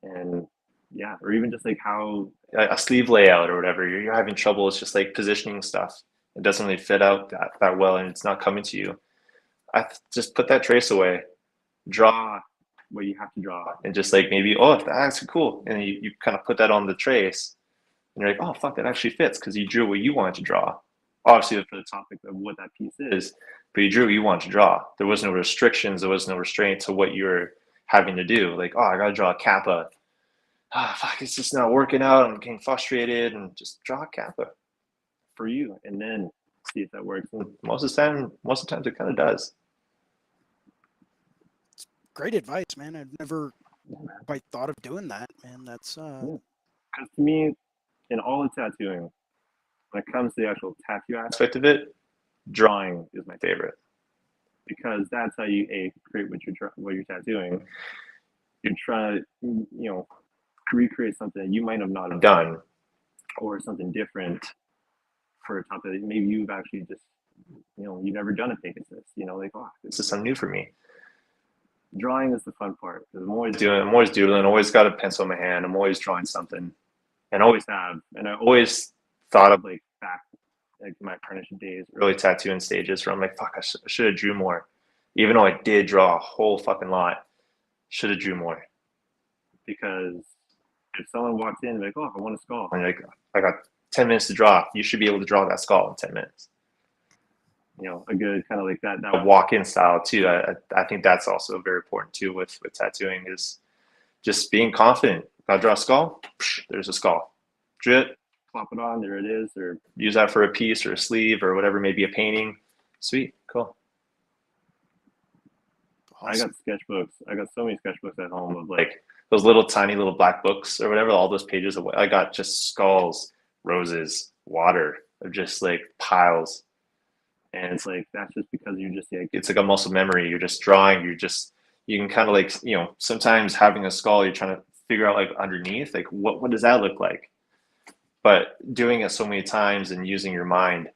and yeah, or even just like how a sleeve layout or whatever, you're having trouble. It's just like positioning stuff. It doesn't really fit out that well, and it's not coming to you. I just put that trace away, draw what you have to draw, and just like maybe, oh, that's cool, and you kind of put that on the trace, and you're like, oh fuck, that actually fits because you drew what you wanted to draw. Obviously for the topic of what that piece is, but you drew what you wanted to draw. There was no restrictions, there was no restraint to what you're having to do. Like, oh, I gotta draw a kappa. Ah, fuck, it's just not working out. I'm getting frustrated, and just draw a kappa for you, and then see if that works. And most of the times it kind of does. Great advice, man. I've never quite thought of doing that, man. That's because to me, in all the tattooing, when it comes to the actual tattoo aspect of it, drawing is my favorite, because that's how you create what you're tattooing. You're trying to recreate something that you might have not have done, or something different for a topic that maybe you've actually just you've never done a Pegasus. Like, oh, this is something new for me. Drawing is the fun part, because I'm always doodling, always got a pencil in my hand, I'm always drawing something, and always have, and I always thought of like back like my apprenticeship days, early tattooing stages, where I'm like, fuck, I should have drew more, even though I did draw a whole fucking lot. Should have drew more, because if someone walks in and like, oh, I want a skull, and you're like, I got 10 minutes to draw, you should be able to draw that skull in 10 minutes. A good kind of like that walk-in style too. I think that's also very important too with tattooing, is just being confident. If I draw a skull, there's a skull. Drew it, plop it on, there it is, or use that for a piece or a sleeve or whatever, maybe a painting. Sweet, cool. Awesome. I got sketchbooks. I got so many sketchbooks at home of like those little tiny little black books or whatever, all those pages of, I got just skulls, roses, water, of just like piles. And it's like, that's just because you just like, it's like a muscle memory. You're just drawing. You can kind of like, sometimes having a skull, you're trying to figure out like underneath, like what does that look like? But doing it so many times and using your mind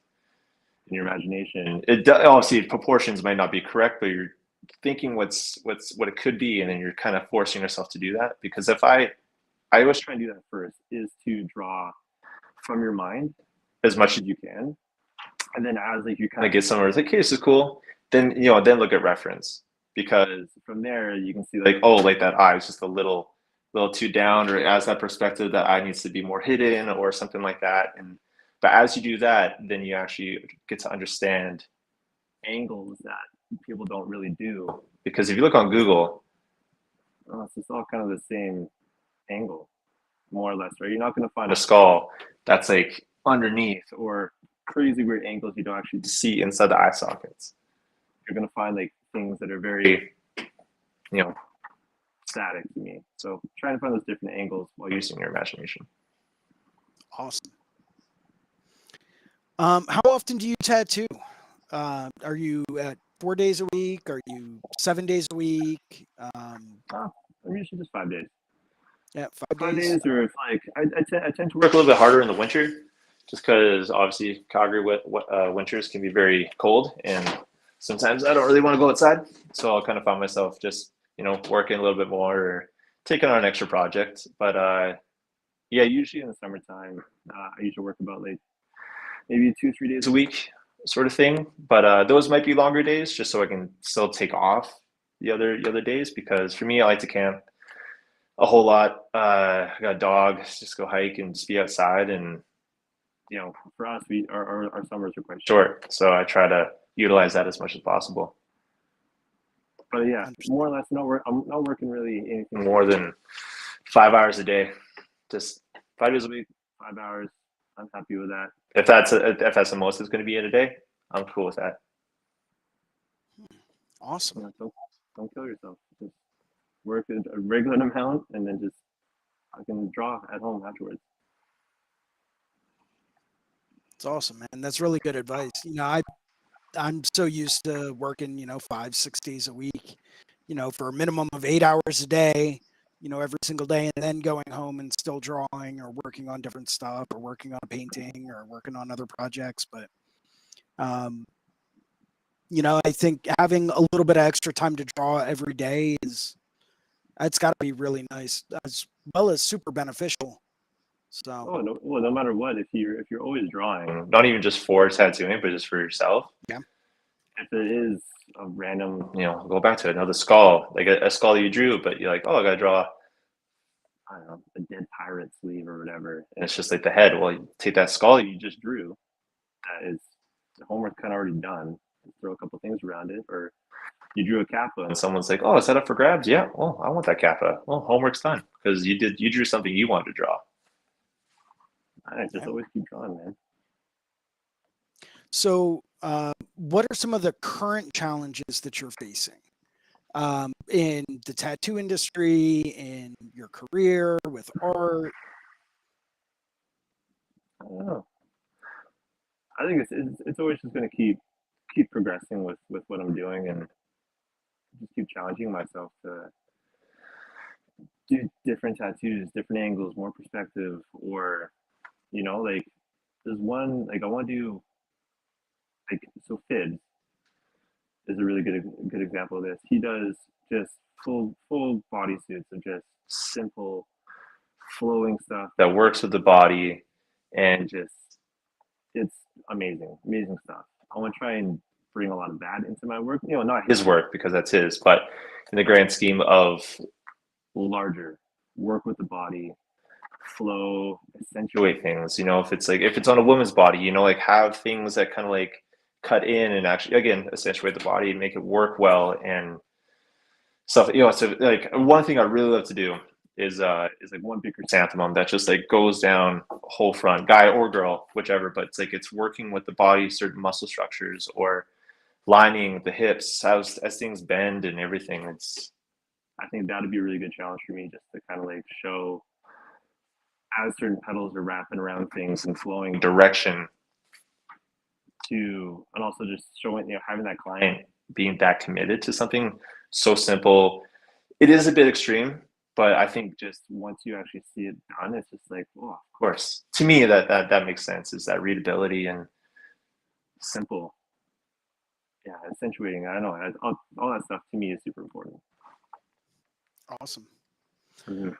and your imagination, obviously proportions might not be correct, but you're thinking what it could be, and then you're kind of forcing yourself to do that. Because if I always try and do that first, is to draw from your mind, as much as you can. And then as like you Kind of get somewhere, it's like, hey, this is cool. Then then look at reference, because from there you can see like, oh, like that eye is just a little too down, or as that perspective, that eye needs to be more hidden or something like that. And but as you do that, then you actually get to understand angles that people don't really do. Because if you look on Google, it's just all kind of the same angle, more or less, right? You're not going to find a skull that's like underneath, or crazy weird angles you don't actually see inside the eye sockets. You're going to find like things that are very, static to me. So trying to find those different angles while using your imagination. Awesome. How often do you tattoo? Are you at 4 days a week? Are you 7 days a week? I'm usually just 5 days. Yeah, 5 days. days, or if like I tend to work a little bit harder in the winter, just because obviously Calgary winters can be very cold, and sometimes I don't really want to go outside. So I'll kind of find myself just working a little bit more, or taking on an extra project. But yeah, usually in the summertime, I usually work about like maybe 2-3 days a week, sort of thing. But those might be longer days, just so I can still take off the other days, because for me, I like to camp a whole lot. I got a dog, just go hike and just be outside. And for us, our summers are quite short, so I try to utilize that as much as possible. But yeah, more or less, I'm not working really anything more than 5 hours a day. Just 5 days a week, 5 hours. I'm happy with that. If that's the most it's going to be in a day, I'm cool with that. Awesome. Don't kill yourself. Just work a regular amount, and then just I can draw at home afterwards. It's awesome, man. That's really good advice. I'm so used to working, 5, 6 days a week, for a minimum of 8 hours a day, every single day, and then going home and still drawing or working on different stuff, or working on a painting, or working on other projects. But, I think having a little bit of extra time to draw every day it's got to be really nice, as well as super beneficial. So, no matter what, if you're always drawing, not even just for tattooing, but just for yourself. Yeah. If it is a random, go back to another skull, like a skull you drew, but you're like, oh, I gotta draw, I don't know, a dead pirate sleeve or whatever, and it's just like the head. Well, you take that skull you just drew, that is the homework kind of already done. Throw a couple things around it, or you drew a kappa, and someone's like, oh, is that up for grabs? Yeah, well, I want that kappa. Well, homework's done, because you drew something you wanted to draw. I just always keep drawing, man. So, what are some of the current challenges that you're facing in the tattoo industry, in your career, with art? I don't know. I think it's always just going to keep progressing with what I'm doing, and just keep challenging myself to do different tattoos, different angles, more perspective, or like there's one, like I want to do, like, so Fid is a really good example of this. He does just full bodysuits of just simple flowing stuff that works with the body, and just it's amazing stuff. I want to try and bring a lot of that into my work. Not his work, because that's his, but in the grand scheme of larger work with the body, flow, accentuate things. If it's on a woman's body, like have things that kind of like cut in and actually, again, accentuate the body and make it work well and stuff. So like one thing I really love to do is like one big chrysanthemum that just like goes down whole front, guy or girl, whichever, but it's like it's working with the body, certain muscle structures, or lining the hips as things bend and everything. I think that'd be a really good challenge for me, just to kind of like show as certain petals are wrapping around things and flowing direction to, and also just showing, having that client being that committed to something so simple. It is a bit extreme, but I think just once you actually see it done, it's just like, oh, of course. To me, that makes sense, is that readability and simple. Yeah, accentuating. I don't know. All that stuff to me is super important. Awesome. Mm-hmm.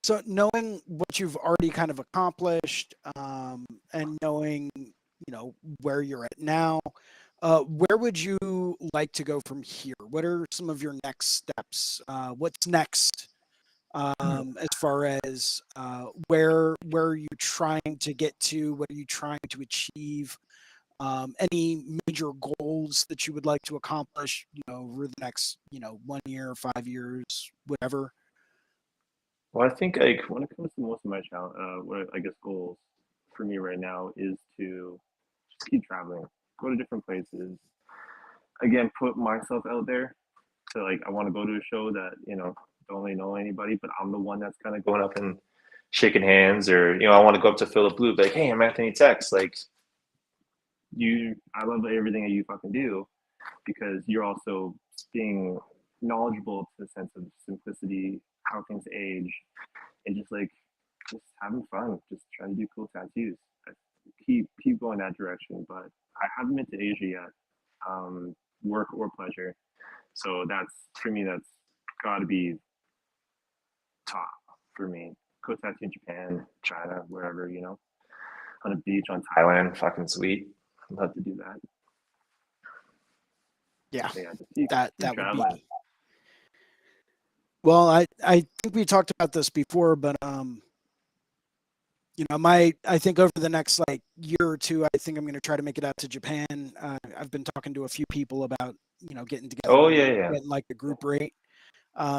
So knowing what you've already kind of accomplished, and knowing, where you're at now, where would you like to go from here? What are some of your next steps? What's next, as far as where are you trying to get to? What are you trying to achieve? Any major goals that you would like to accomplish, over the next, 1 year, 5 years, whatever? Well, I think like when it comes to most of my what I guess goals for me right now is to just keep traveling, go to different places. Again, put myself out there. So like I want to go to a show that don't really know anybody, but I'm the one that's kind of Going up and shaking hands, or I want to go up to Philip Blue, be like, hey, I'm Anthony Tex. Like, I love everything that you fucking do because you're also being knowledgeable to the sense of simplicity, how things age, and just having fun, just trying to do cool tattoos. I keep going that direction, but I haven't been to Asia yet, work or pleasure. So that's for me. That's got to be top for me. Go tattoo in Japan, China, wherever on a beach, on Thailand, fucking sweet. I'd love to do that. Yeah, Yeah, just keep that would traveling. be. Well, I think we talked about this before, but I think over the next like year or two, I think I'm going to try to make it out to Japan. I've been talking to a few people about getting together, Oh and yeah, yeah. getting like a group rate.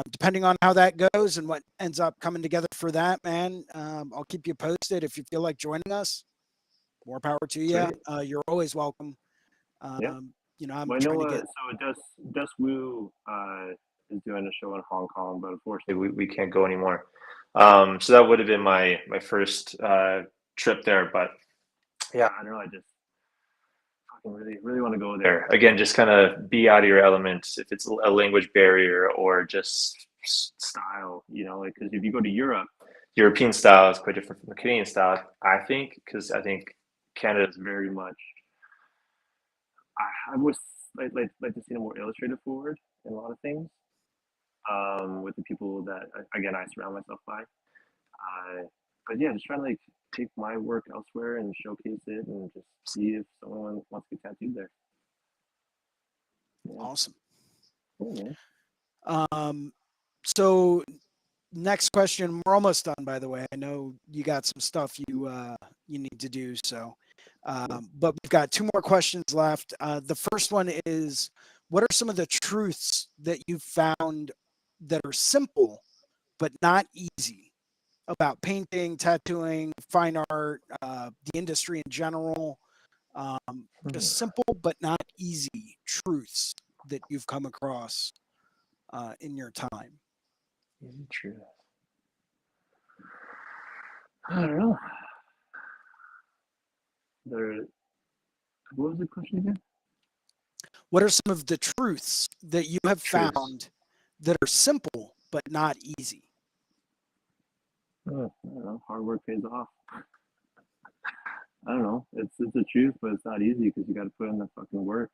Depending on how that goes and what ends up coming together for that, man, I'll keep you posted. If you feel like joining us, more power to you. Sweet. You're always welcome. Yeah. I'm Well, I trying know. to get. So Dust Wu is doing a show in Hong Kong, but unfortunately, We can't go anymore. So that would have been my first trip there, but yeah, I don't know. I just fucking really want to go there. there again, just kind of be out of your element. If it's a language barrier or just Style, like because if you go to Europe, European style is quite different from the Canadian style, I think, because I think Canada's very much. I was like to see a more illustrative forward in a lot of things. With the people that again I surround myself by. But yeah, just trying to like take my work elsewhere and showcase it, and just see if someone wants to get tattooed there. Yeah. Awesome. Cool, man. So next question. We're almost done, by the way. I know you got some stuff you need to do. So, but we've got two more questions left. The first one is, what are some of the truths that you've found that are simple but not easy about painting, tattooing, fine art, the industry in general? Just simple but not easy truths that you've come across in your time. true. I don't know. What was the question again? What are some of the truths that you have found that are simple but not easy? I don't know. Hard work pays off. I don't know. It's the truth, but it's not easy because you got to put in the fucking work.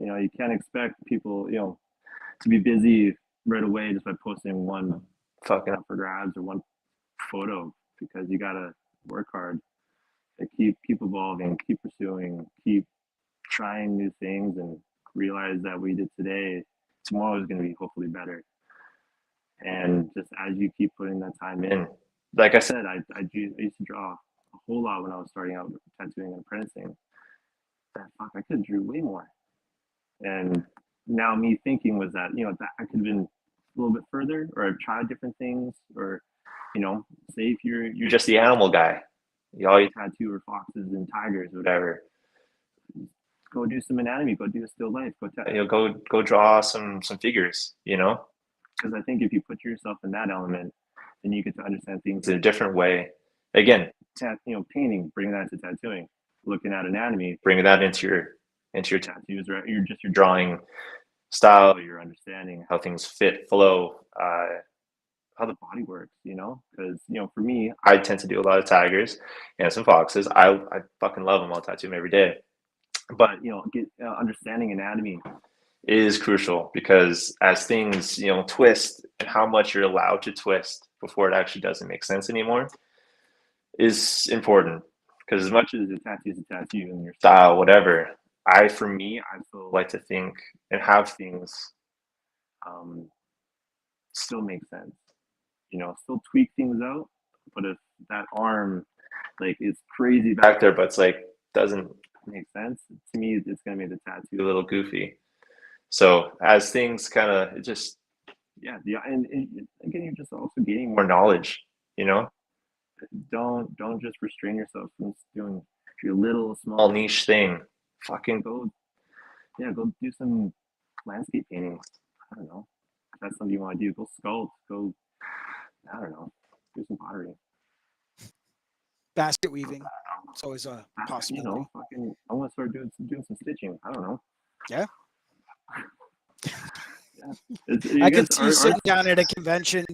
You can't expect people, to be busy right away just by posting one fucking up for grabs or one photo, because you gotta work hard and keep evolving, keep pursuing, keep trying new things, and realize that we did today, tomorrow is going to be hopefully better. And just as you keep putting that time in, like I said, I used to draw a whole lot when I was starting out with tattooing and apprenticing. That fuck, I could have drew way more. And now me thinking was that that I could have been a little bit further, or I've tried different things, or say if you're just the animal guy, all you tattoo or foxes and tigers or whatever, go do some anatomy, go do a still life, go draw some figures, because I think if you put yourself in that element, then you get to understand things in a different way. Again, painting, bring that to tattooing, looking at anatomy, bringing that into your tattoos, or your drawing style, your understanding how things fit, flow, how the body works, because for me, I tend to do a lot of tigers and some foxes. I fucking love them. I'll tattoo them every day. But get understanding anatomy is crucial, because as things twist, and how much you're allowed to twist, before it actually doesn't make sense anymore is important. Because as much as a tattoo is a tattoo and your style, whatever, for me, I still like to think and have things still make sense. Still tweak things out. But if that arm, like, is crazy back there, but it's like doesn't make sense, to me, it's gonna make the tattoo a little goofy. So as things kind of, it just, yeah, and again, you're just also gaining more knowledge. Don't just restrain yourself from doing your little small niche thing. Fucking go do some landscape paintings. I don't know. If that's something you want to do, go sculpt. Go, I don't know, do some pottery. Basket weaving. It's always a possibility. I want to start doing some stitching. I don't know. Yeah. Yeah. I could see you sitting down at a convention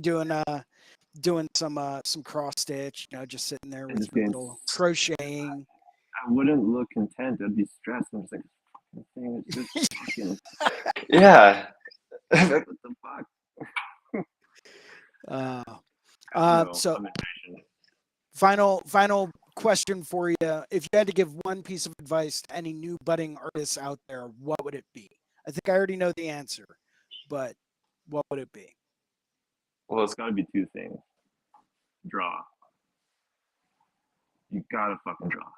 doing some cross stitch, just sitting there with your little crocheting. I wouldn't look content. I'd be stressed. I'm just like, this thing is just fucking. Yeah. What the fuck? So final question for you. If you had to give one piece of advice to any new budding artists out there, what would it be? I think I already know the answer, but what would it be? Well, it's got to be two things. Draw. You gotta fucking draw.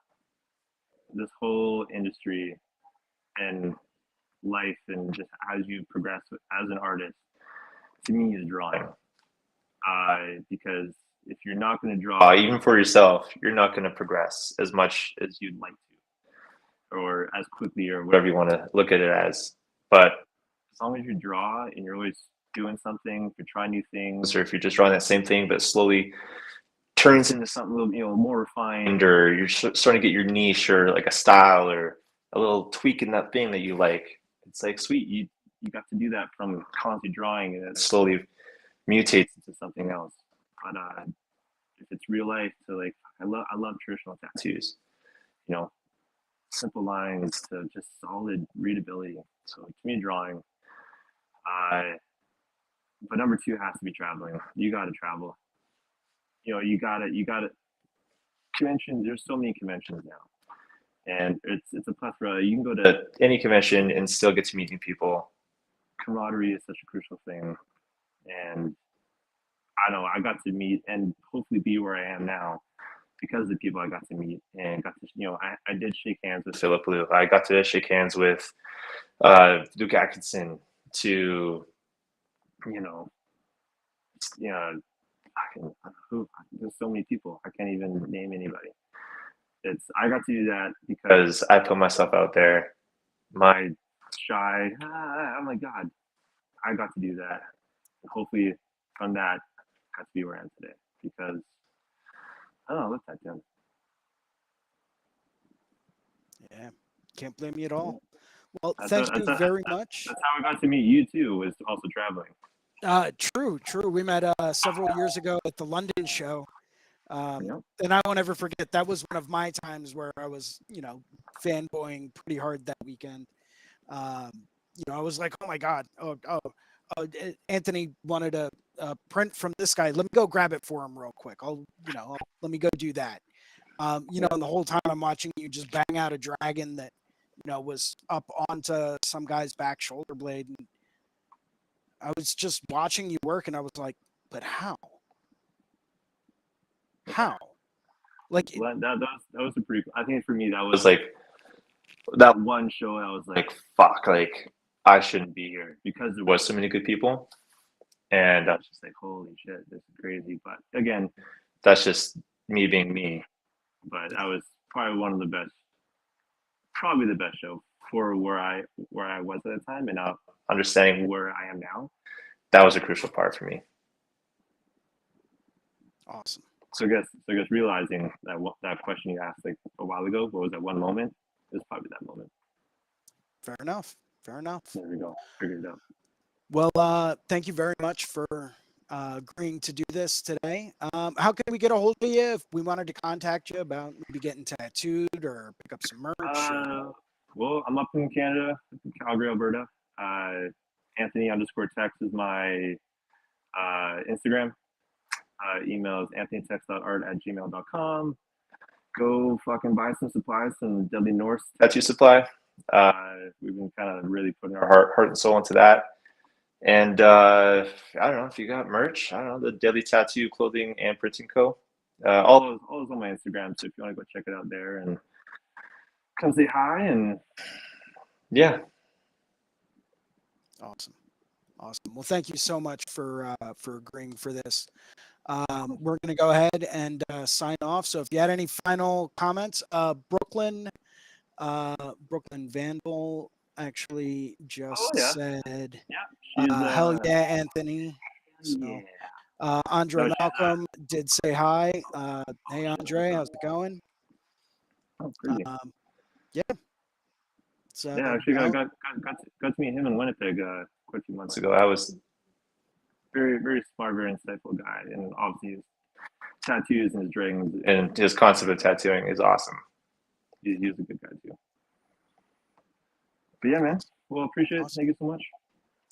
This whole industry and life and just as you progress as an artist, to me, is drawing. Because if you're not going to draw, even for yourself, you're not going to progress as much as you'd like to, or as quickly, or whatever you want to look at it as. But as long as you draw and you're always doing something, if you're trying new things, or if you're just drawing that same thing but slowly turns into something a little, more refined, or you're starting to get your niche or like a style or a little tweak in that thing that you like, it's like, sweet, you got to do that from constantly drawing, and it slowly mutates into something else. But if it's real life, so like I love traditional tattoos, simple lines to just solid readability. So to me, drawing. But number two has to be traveling. You got to travel. You got to conventions. There's so many conventions now, and it's a plethora. You can go to any convention and still get to meet new people. Camaraderie is such a crucial thing, and I know I got to meet and hopefully be where I am now because of the people I got to meet and got to, I did shake hands with Philip Liu. I got to shake hands with Luke Atkinson, to, there's so many people. I can't even name anybody. I got to do that because I put myself out there. My shy, oh my God, I got to do that. Hopefully from that, got to be where I am today, because I don't know, what's that done? Yeah, can't blame you at all. Well, thank you very much. That's how I got to meet you too, was also traveling. True. We met several years ago at the London show. And I won't ever forget, that was one of my times where I was, fanboying pretty hard that weekend. I was like, oh my God, Anthony wanted a print from this guy. Let me go grab it for him real quick. Let me go do that. And the whole time I'm watching you just bang out a dragon that, was up onto some guy's back shoulder blade. And I was just watching you work, and I was like, but how? How? Like, that was a pretty, I think for me, that was like that one show. I was like, fuck, like I shouldn't be here, because there was so many good people. And I was just like, holy shit, this is crazy. But again, that's just me being me. But I was probably probably the best show for where I was at the time, and now understanding where I am now. That was a crucial part for me. Awesome. So I guess realizing that question you asked like a while ago, what was that one moment? It was probably that moment. Fair enough. There we go. Figured it out. Well, thank you very much for agreeing to do this today. How can we get a hold of you if we wanted to contact you about maybe getting tattooed or pick up some merch? Well, I'm up in Canada, in Calgary, Alberta. Anthony _Tex is my Instagram. Email is anthonytex.art@gmail.com. Go fucking buy some supplies from Deadly North Tattoo Supply. We've been kind of Really putting our heart and soul into that. And I don't know if you got merch. I don't know, the Daily Tattoo Clothing and Printing Co. all those on my Instagram. So if you want to go check it out there and come say hi, and yeah. Awesome. Well, thank you so much for agreeing for this. We're going to go ahead and sign off. So if you had any final comments, Brooklyn Vandal actually just said, she's hell yeah, Anthony. So Andre Malcolm did say hi. Hey, Andre, how's it going? crazy. Yeah. So Yeah, actually got to meet him in Winnipeg quite a few months ago. I was very, very smart, very insightful guy, and obviously his tattoos and his dragons and his concept of tattooing is awesome. He's a good guy too. But yeah, man. Well, appreciate it. Thank you so much.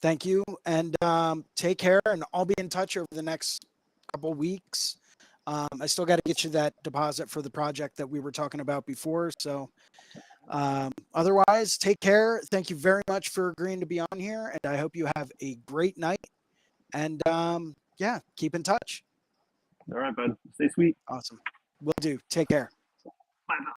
Thank you, and take care. And I'll be in touch over the next couple weeks. I still got to get you that deposit for the project that we were talking about before. So otherwise, take care. Thank you very much for agreeing to be on here, and I hope you have a great night. And yeah, keep in touch. All right, bud. Stay sweet. Awesome. Will do. Take care.